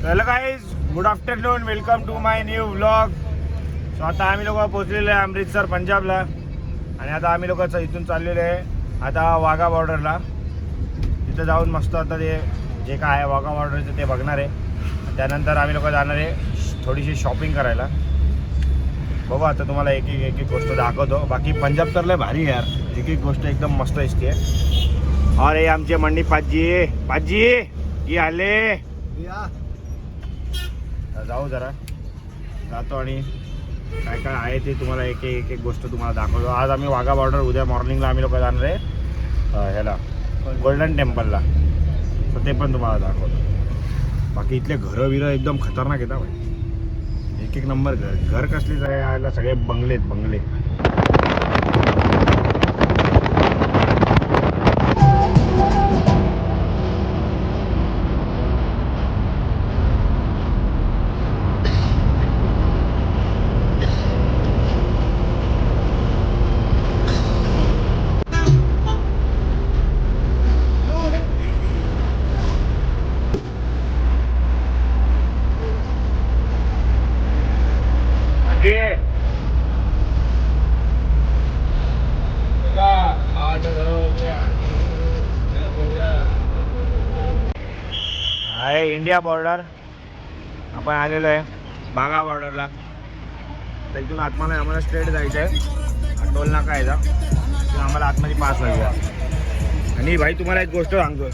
Hello guys, good afternoon, welcome to my new vlog. So आता आम्ही लोक पोहोचलेलो आहे अमृतसर पंजाबला आणि आता आम्ही लोक इथून चाललेलो आहे आता वाघा बॉर्डरला. तिथं जाऊन मस्त आता ते जे काय आहे वाघा बॉर्डरचं ते बघणार आहे. त्यानंतर आम्ही लोक जाणार आहे थोडीशी शॉपिंग करायला. बघू आता तुम्हाला एक एक गोष्ट दाखवतो. बाकी पंजाब तर लय भारी आहे यार, एक गोष्ट एकदम मस्त दिसते. अरे आमचे मंडी पाजी ये आले. जाऊ जरा जातो आणि काय काय आहे ते तुम्हाला एक गोष्ट तुम्हाला दाखवतो. आज आम्ही वाघा बॉर्डर, उद्या मॉर्निंगला आम्ही लोक जाणार आहे ह्याला गोल्डन टेम्पलला. तर ते पण तुम्हाला दाखवतो. बाकी इथले घरं बिरं एकदम खतरनाक येतात भाई, एक नंबर घर कसलीच आहे यायला, सगळे बंगले. आहे इंडिया बॉर्डर. आपण आलेलो आहे बागा बॉर्डरला. तर इथून आतमध्ये आम्हाला स्ट्रेट जायचं आहे, टोल नाका यायचा, आम्हाला आतमध्ये पास लागला. आणि भाई तुम्हाला एक गोष्ट सांगतो,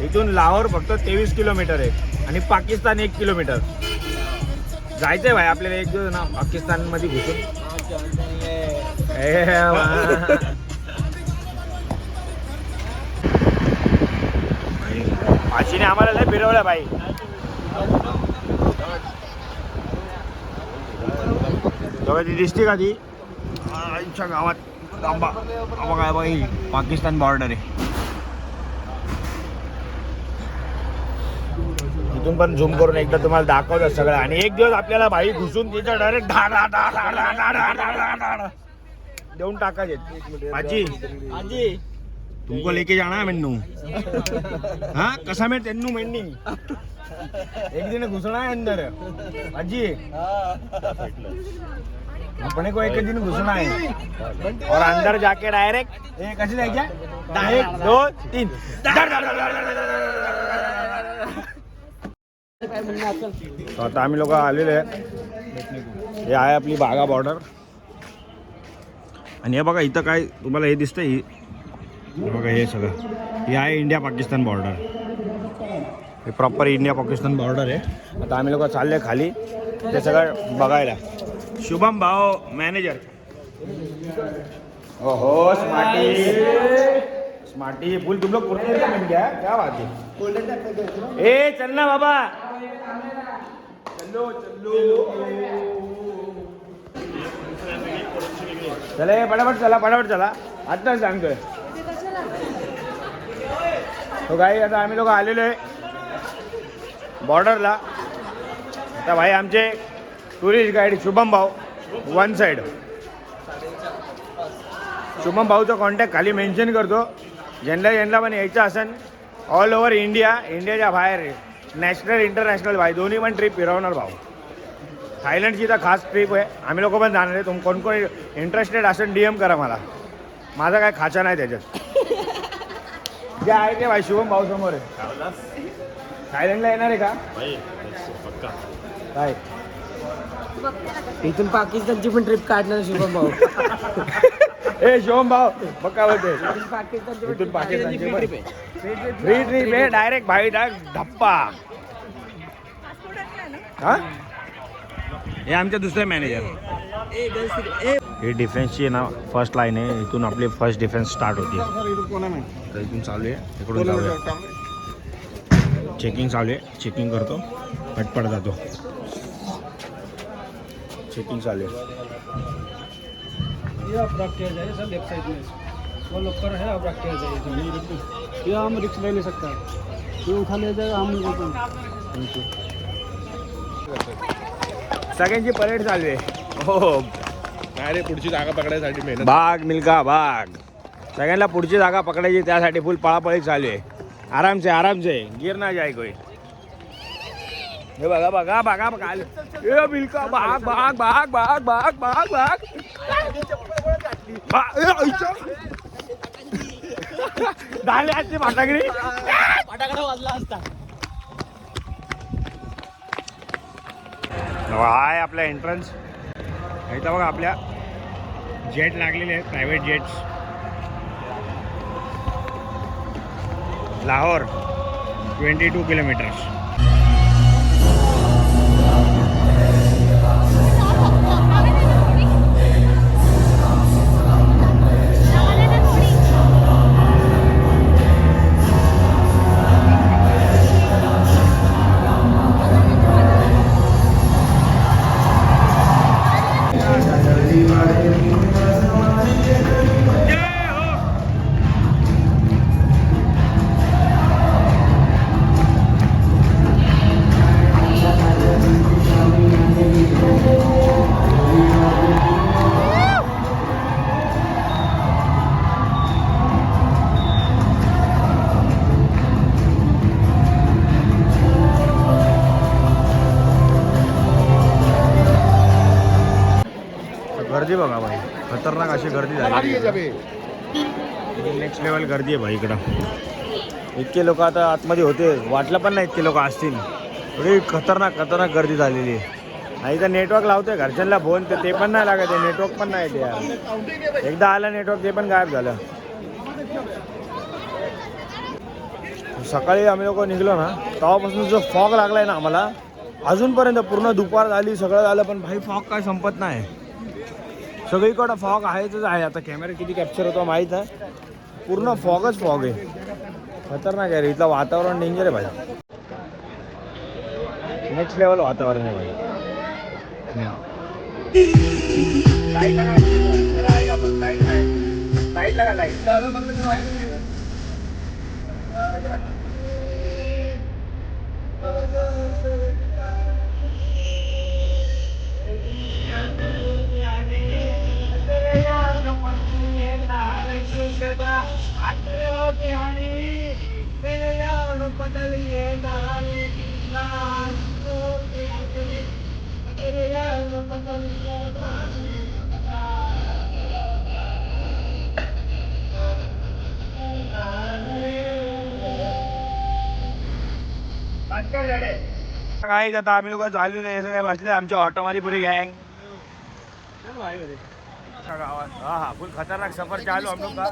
इथून लाहोर फक्त 23 किलोमीटर आहे आणि पाकिस्तान 1 किलोमीटर. जायचं आहे भाई आपल्याला एक दिवस ना पाकिस्तानमध्ये घुसून. आशीने आम्हाला लय फिरवलं भाई. तेव्हा ती दिसते का ती आईच्या गावात आंबा काय बाई पाकिस्तान बॉर्डर आहे. इथून पण झूम करून एकदा तुम्हाला दाखवतं सगळं. आणि एक दिवस आपल्याला भाई घुसून तिथं डायरेक्ट देऊन टाकायचे. आजी तुमको लेके जाना है मेनू. हाँ कसा में तेनू मेनी एक दिन घुसना है अंदर अजी. अपने को एक दिन घुसना है और अंदर जाके डायरेक्ट कैसे जायच्या 1 2 3. आता आम्ही लोक आलेले आहे. हे आहे आपली बागा बॉर्डर. आणि हे बघा इथं काय तुम्हाला हे दिसतंय, बघा हे सगळं हे आहे इंडिया पाकिस्तान बॉर्डर. हे प्रॉपर इंडिया पाकिस्तान बॉर्डर आहे. आता आम्ही लोक चालले खाली ते सगळं बघायला. शुभम भाऊ मॅनेजर. हो स्मार्टी फुल तुम लोग कुर्ते मिल गया, क्या बात है. ए चल ना बाबा, चलो चले फटाफट चला आत्ताच सांगतोय. तो गाई आता आम्ही लोक आलेलो आहे बॉर्डरला. आता भाई आमचे टुरिस्ट गाईड शुभम भाऊ वन साईड. शुभम भाऊचा कॉन्टॅक्ट खाली मेन्शन करतो. ज्यांना पण यायचं असेल ऑल ओव्हर इंडियाच्या बाहेर नॅशनल इंटरनॅशनल भाई दोन्ही पण ट्रिप फिरवणार भाऊ. थायलंडची तर खास ट्रिप आहे. आम्ही लोक पण जाणार आहे. कोण इंटरेस्टेड असेल DM करा मला. माझा काय खाचा नाही त्याच्यात. जे आहे ते भाई शुभम भाऊ समोर आहे. थायलंडला येणार आहे का काय? इथून पाकिस्तानची पण ट्रिप काढणार शुभम भाऊ. ए शुभम भाऊ बघ काय बोलते. इथून पाकिस्तानची फ्री ट्रिप आहे डायरेक्ट भाई धप्पा. हा हे आमच्या दुसरे मॅनेजर. ही डिफेन्सची ना फर्स्ट लाईन आहे. इथून आपली फर्स्ट डिफेन्स स्टार्ट होती. तर इथून चालू आहे, इकडून जाऊया. चेकिंग चालू आहे, चेकिंग करतो, पटपट जातो. चेकिंग चालू आहे. ये आप रख के जाइए सर, लेफ्ट साइड में वो लॉकर है, आप रख के जाइए. ये हम रिक्स ले सकते हैं, ये उठा ले जाएगा हम. सगळ्यांची परेड चालू आहे. हो अरे पुढची जागा पकडायसाठी मेहनत. बाग मिल्का बाग सगळ्यांना पुढची जागा पकडायची, त्यासाठी फुल पळापळी चालू आहे. आराम से गिर ना जाए कोई. हे बघा बघा बघा बघा ए बिलका बाग बाग बाग बाग बाग बाग बाग झाले आजची फटाकडी फटाकडा वाजला असता. हाय आपला एंट्रन्स इथं बघा आपल्या जेट लागलेले आहेत प्रायव्हेट जेट्स लाहोर 22 किलोमीटर्स. गर्दी बघा भाई खतरनाक अशी गर्दी झाली. नेक्स्ट लेवल गर्दी आहे भाई इकडं. इतके लोक आता आतमध्ये होते वाटलं पण नाही इतके लोक असतील. थोडी खतरनाक खतरनाक गर्दी झालेली आहे. नाही तर नेटवर्क लावतोय घरच्यांना फोन ते पण नाही लागत आहे. नेटवर्क पण नाही ते यार. एकदा आलं नेटवर्क ते पण गायब झालं. सकाळी आम्ही लोक निघलो ना तेव्हापासून जो फॉग लागलाय ना आम्हाला अजूनपर्यंत पूर्ण दुपार झाली सगळं झालं पण भाई फॉग काय संपत नाही. सगळीकडं फॉग आहेच आहे. आता कॅमेरा किती कॅप्चर होतो माहीत आहे. पूर्ण फॉगच फॉग आहे. खतरनाक आहे रे. इथलं वातावरण डेंजर आहे भाई. नेक्स्ट लेवल वातावरण आहे भाई. काही आता आम्ही लोक चालू नाही सगळे बसले आमच्या ऑटोमध्ये पुरी गँग गावात. हाँ हाँ फुल खतरनाक सफर चालू हम लोग का.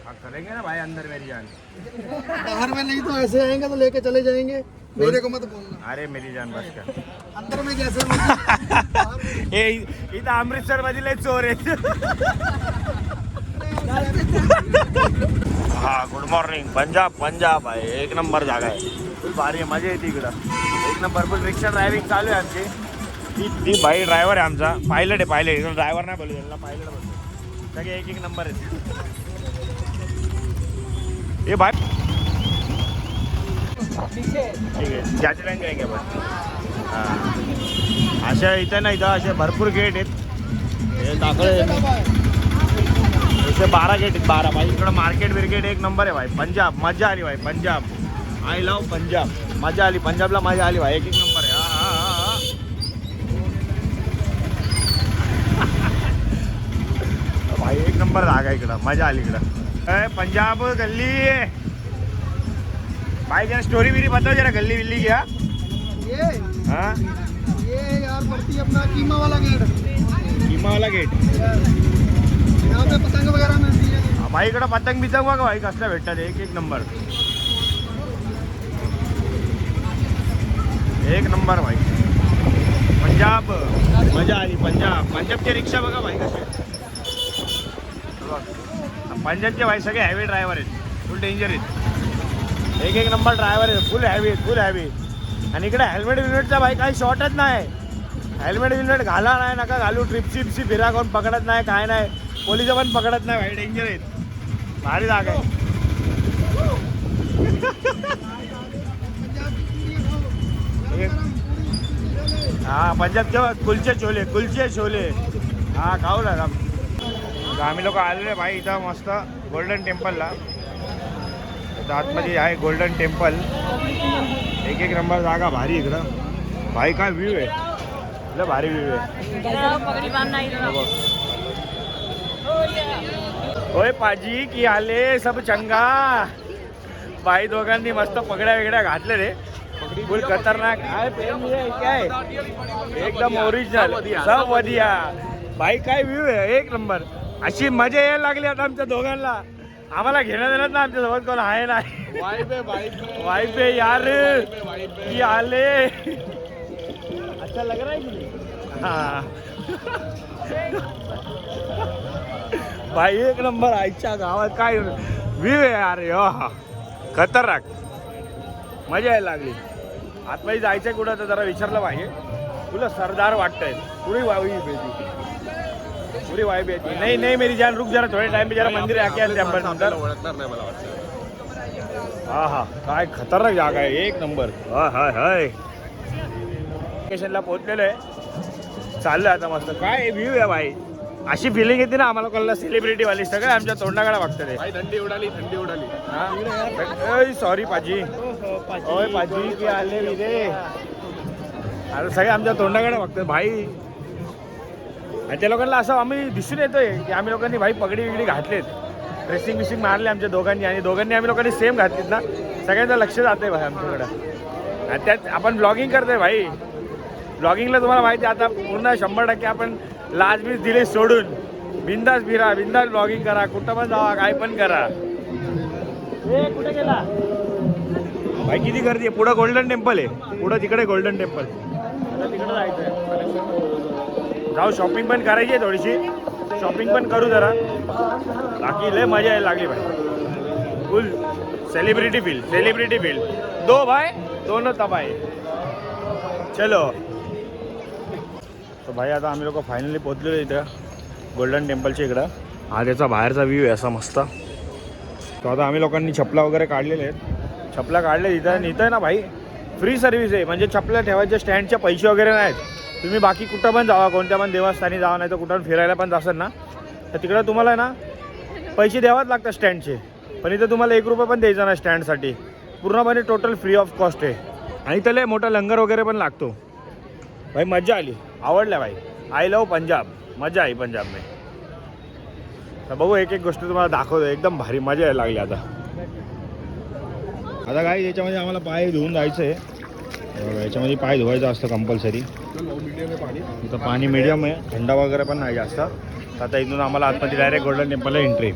हाँ करेंगे ना भाई अंदर मेरी जान. बाहर में नहीं तो ऐसे आएंगे तो लेके चले जाएंगे. मेरे को मत बोलना. अरे मेरी जान बस का. अंदर में कैसे हे इथं अमृतसर मधील चोर आहेत. हा गुड मॉर्निंग पंजाब पंजाब आहे. एक नंबर जागा आहे. फुल भारी आहे. मजा येते इकडं. एक नंबर फुल रिक्षा ड्रायव्हिंग चालू आहे आमची. ती भाई ड्रायव्हर आहे आमचा. पायलट आहे पायलट. ड्रायव्हर नाही बोलू त्यांना पायलट बोलतो. सगळे एक एक नंबर आहे. हे भाई ठीक आहे ज्याचे लाईन करेंगे बस. हां अशा इथं ना इथं असे भरपूर गेट आहेत. हे दाखले 12 गेट आहेत. 12 भाई. इकडं मार्केट बिर्केट एक नंबर आहे भाई. पंजाब मजा आली भाई. Punjab I love Punjab. मजा आली पंजाबला. मजा आली भाई. एक एक नंबर आहे. भाई एक नंबर जागा इकडं. मजा आली इकडं. पंजाब गल्ली भाई जरा स्टोरी बिरी बताओ जरा गल्ली बिल्ली की. ये हाँ ये यार पड़ती है अपना कीमा वाला गेट. कीमा वाला गेट. यहाँ पे पतंग वगैरह मिलती है. भाई इकडं पतंग बितंग बघा भाई कसला भेटतात. एक एक नंबर. एक नंबर भाई. पंजाब मजा आली. पंजाब पंजाबचे रिक्षा बघा भाई कसे. पंजाबचे भाई सगळे हॅवी ड्रायव्हर आहेत. फुल डेंजर आहेत. एक एक नंबर ड्रायव्हर आहे. फुल हॅवी फुल हॅवी. आणि इकडे हेल्मेट विल्मेटचा भाई काही शॉर्टच नाही. हेल्मेट विल्मेट घाला नाही नका घालू. ट्रिपची फिरा कोण पकडत नाही काय नाही. पोलिस पण पकडत नाही भाई. डेंजर आहेत. भारी जागा आहे. हाँ पंजाब के कुलचे छोले हाँ खाऊ ना. आम्ही लोक आलेले भाई इथं मस्त गोल्डन टेम्पलला. इथं आतमध्ये आहे गोल्डन टेम्पल. एक एक नंबर जागा भारी इकडं. भाई काय व्ह्यू आहे, लय भारी व्ह्यू आहे. पगड़ी बांधना इधर. होय पाजी की आले सब चंगा. बाई दोघांनी मस्त पगड्या वेगड्या घातले रे, फुल खतरनाक. काय प्रेम आहे काय, एकदम ओरिजिनल सब वधिया. बाई काय व्ह्यू आहे, एक नंबर. अशी मजा यायला लागली आता आमच्या दोघांना. आम्हाला घेणं देणार ना आमच्या सोबत कोण आहे नाही. वाईफ आहे यार की आले. अच्छा लग रहा है की हाँ. भाई एक नंबर. आईच्या गावात काय व्ह्यू आहे यार, हा खतरनाक. मजा यायला लागली. आतमध्ये जायचंय कुठं तर जरा विचारलं पाहिजे. तुला सरदार वाटतंय, पूरी वावी बेटी, पूरी वाई बेटी. नहीं नहीं मेरी जान रुक जरा, थोड़े टाइम पे जरा मंदिर आके आले टेम्पल नंतर. ओळखणार नाही मला वाटतं. हा हा काय खतरनाक जागा आहे, एक नंबर. हा हाय हाय. लोकेशनला पोहोचलेलो आहे, चाललं आता मस्त. काय व्ह्यू आहे भाई, अशी फिलिंग येते ना आम्हाला कळलं. सेलिब्रिटी वाली सगळे आमच्या तोंडाकडे बघतात ते. भाई थंडी उडाली. सॉरी पाजी. ओय पाजी की आले रे. आता सगळे आमच्या तोंडाकडे बघतात भाई. आणि त्या लोकांना असं आम्ही दिसून येतोय की आम्ही लोकांनी भाई पगडी बिगडी घातलेत, ड्रेसिंग बिसिंग मारले आमच्या दोघांनी. आणि दोघांनी आम्ही लोकांनी सेम घातलीत ना, सगळ्यांचं लक्ष जातंय भाई आमच्याकडं. आणि त्यात आपण ब्लॉगिंग करतोय भाई. ब्लॉगिंगला तुम्हाला माहिती आहे आता पूर्ण 100% आपण लाजबीज दिले सोडून बिंदास फिरा, बिंदास ब्लॉगिंग करा, कुठं पण जावा, काय पण करा. कुठे गेला भाई, किती गर्दी आहे. पुढं गोल्डन टेम्पल आहे, पुढं तिकडे गोल्डन टेम्पल. आता तिकडं जायचं, जाऊ शॉपिंग पण करायची आहे थोडीशी, शॉपिंग पण करू जरा. बाकी लय मजा यायला लागली भाई. Full celebrity feel, celebrity feel. दो भाई दोनों तबाय. चलो तर भाई आता आम्ही लोक फायनली पोहोचलेलो इथं गोल्डन टेम्पलच्या इकडं. हा त्याचा बाहेरचा व्ह्यू आहे असा मस्त. तो आता आम्ही लोकांनी चपला वगैरे काढलेले आहेत, चपला काढले इथं. इथं ना भाई फ्री सर्व्हिस आहे, म्हणजे चपला ठेवायच्या स्टँडचे पैसे वगैरे नाहीत. तुम्ही बाकी कुठं पण जावा, कोणत्या पण देवस्थानी जावा, नाही तर कुठं फिरायला पण जासाल ना तर तिकडं तुम्हाला ना पैसे द्यावाच लागतात स्टँडचे. पण इथं तुम्हाला 1 रुपया पण द्यायचा नाही स्टँडसाठी, पूर्णपणे टोटल फ्री ऑफ कॉस्ट आहे. आणि त्याला मोठा लंगर वगैरे पण लागतो भाई. मजा आली, आवडल्या भाई. आय लव पंजाब, मजा आई पंजाबमध्ये. तर बघू एक एक गोष्ट तुम्हाला दाखवतो, एकदम भारी मजा यायला लागली. आता काय याच्यामध्ये आम्हाला पाय धुवून जायचं आहे. याच्यामध्ये पाय धुवायचं असतं कंपल्सरी. इथं पाणी मीडियम आहे, थंडा वगैरे पण नाही जास्त. आता इथून आम्हाला आतमध्ये डायरेक्ट गोल्डन टेम्पलला एंट्री.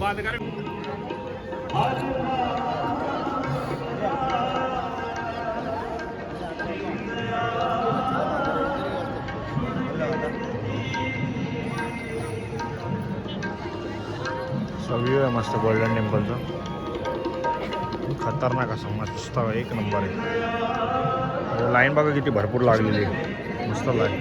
व्ह्यू आहे मस्त गोल्डन टेम्पलचा, खतरनाक असं मस्त एक नंबर आहे. लाईन बघा किती भरपूर लागलेली आहे, मस्त लाईन.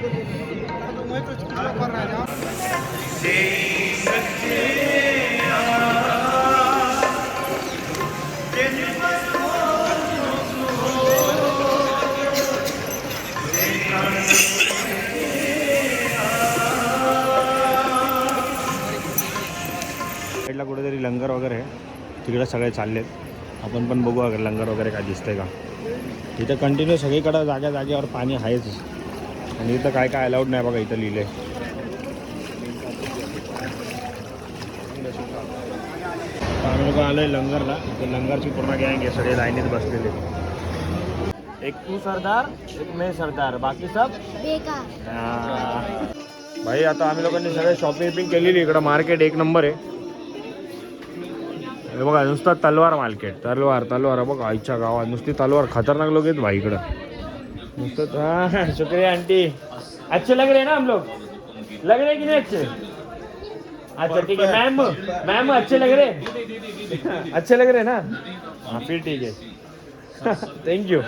साईडला कुठेतरी लंगर वगैरे आहे, तिकडे सगळे चाललेत. आपण पण बघू अगर लंगर वगैरे काय दिसतंय का. इथं कंटिन्यू सगळीकडं जाग्या जागेवर पाणी आहेच. आणि इथं काय काय अलाउड नाही बघा, इथं लिहिलं आहे. आम्ही लोक आलो आहे लंगरला. इथं लंगरची पूर्ण गँग आहे, सगळे लाईनीत बसलेले. एक तू सरदार, एक मैं सरदार, बाकी सब भाई. आता आम्ही लोकांनी सगळे शॉपिंग बिपिंग केलेली. इकडं मार्केट एक नंबर आहे. हे बघा नुसतं तलवार मार्केट, तलवार तलवार. बघा आईच्या गावात नुसती तलवार. खतरनाक लोक आहेत भाई इकडं नुसतं. हाँ शुक्रिया आंटी, अच्छे लग रहे हैं ना हम लोग, लग रहे कि नहीं अच्छे. अच्छा ठीक है मैम, मैम अच्छे लग रहे, अच्छे लग रहे ना. हाँ फिर ठीक है, थैंक यू.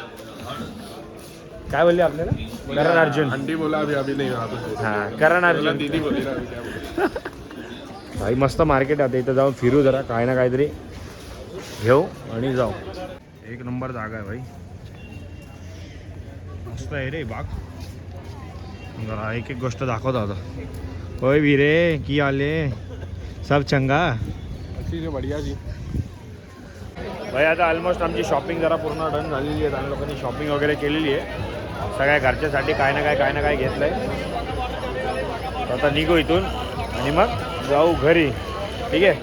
काय बोलले आपल्याला, करण अर्जुन. अंडी बोला अभी नहीं. हाँ करण अर्जुन दीदी बोली ना अभी, क्या बोला. भाई मस्त मार्केट आहे. इथं जाऊन फिरू जरा, काय ना काहीतरी घेऊ आणि जाऊ. एक नंबर जागा आहे भाई, मस्त आहे रे बाग. जरा एक एक गोष्ट दाखवतो आता. होय वीरे की आले, सब चंगा. अच्छी जो बढ़िया जी. भाई आता ऑलमोस्ट आमची शॉपिंग जरा पूर्ण डन झालेली आहे. आम्ही लोकांनी शॉपिंग वगैरे केलेली आहे. सगळ्या घरच्यासाठी काय ना काय घेतलं आहे. तर आता निघू इथून आणि मग जाऊ घरी. ठीक आहे,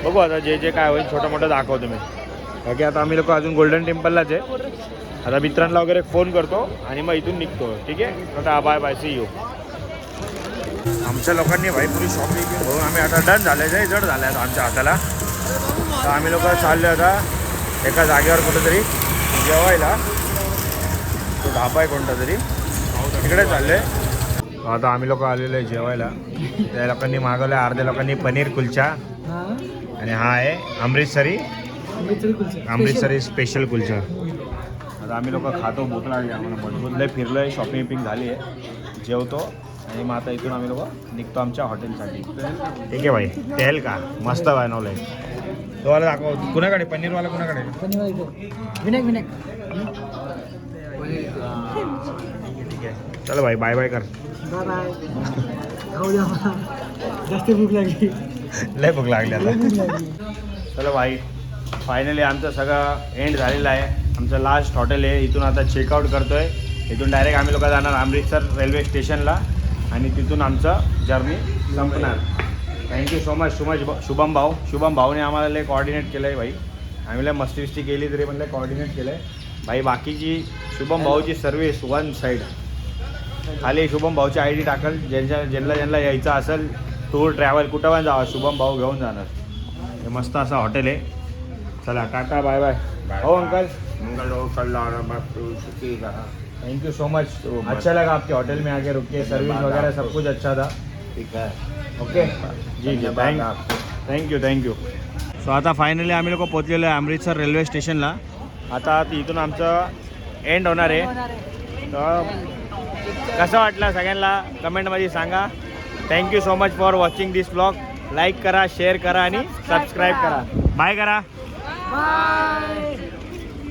बघू आता जे काय होईल छोटं मोठं दाखवतो मी. बाकी आता आम्ही लोक अजून गोल्डन टेम्पललाच आहे. आता मित्रांना वगैरे फोन करतो आणि मग इथून निघतो. ठीक आहे, आता बाय बाय, सी यू. आमच्या लोकांनी भाई पुरी शॉपिंग घेऊन आम्ही आता डन झालं आहे. जड झालं आहे आमच्या हाताला. तर आम्ही लोक चाललो आता एका जागेवर कुठंतरी जेवायला. तो ढाबा आहे कोणता तरी, तिकडे चाललो आहे. आता आम्ही लोक आलेलो आहे जेवायला. त्या लोकांनी मागवलं आहे, अर्ध्या लोकांनी पनीर कुलचा आणि हा आहे अमृतसरी स्पेशल कुलचा. आता आम्ही लोक खातो, भूक लागली आम्हाला मजबूत लय फिरलो आहे, शॉपिंग विपिंग झाली आहे, जेवतो आणि मग आता इथून आम्ही लोक निघतो आमच्या हॉटेलसाठी. ठीक आहे भाई, तेल का मस्त बनवलं आहे. तो वाला दाखव कुणाकडे, पनीरवाला कुणाकडे? विनायक ठीक आहे, चलो भाई, बाय बाय कर. बाय. जास्त भूक लागली, लय भूक लागली आता. चलो भाई, फायनली आमचं सगळं एंड झालेलं आहे. आमचं लास्ट हॉटेल आहे. इथून आता चेकआउट करतो आहे. इथून डायरेक्ट आम्ही लोक जाणार अमृतसर रेल्वे स्टेशनला आणि तिथून आमचं जर्नी संपणार. थँक्यू सो मच शुभम भाऊने आम्हाला लय कॉर्डिनेट केलं आहे भाई. आम्ही लय मस्ती केली तरी पण लय कॉर्डिनेट केलं आहे भाई. बाकीची शुभम भाऊची सर्व्हिस वन साईड. खाली शुभम भाऊची ID टाकल, ज्यांना यायचं असेल टूर ट्रॅव्हल कुठं पण जावा, शुभम भाऊ घेऊन जाणार. हे मस्त असं हॉटेल आहे. चला टाटा बाय बाय. हो uncle, thank you so much. अच्छा लगा आपके होटल में आके रुके, सर्विस वगैरह सब कुछ अच्छा था. ठीक है, ओके जी जी, थँक यू. सो आता फायनली आम्ही लोक पोचलेलो आहे अमृतसर रेल्वे स्टेशनला. आता इथून आमचं एंड होणार आहे. तर कसं वाटलं सगळ्यांना कमेंटमध्ये सांगा. Thank you so much for watching this vlog. Like करा, शेअर करा आणि सबस्क्राईब करा. बाय करा. बाय.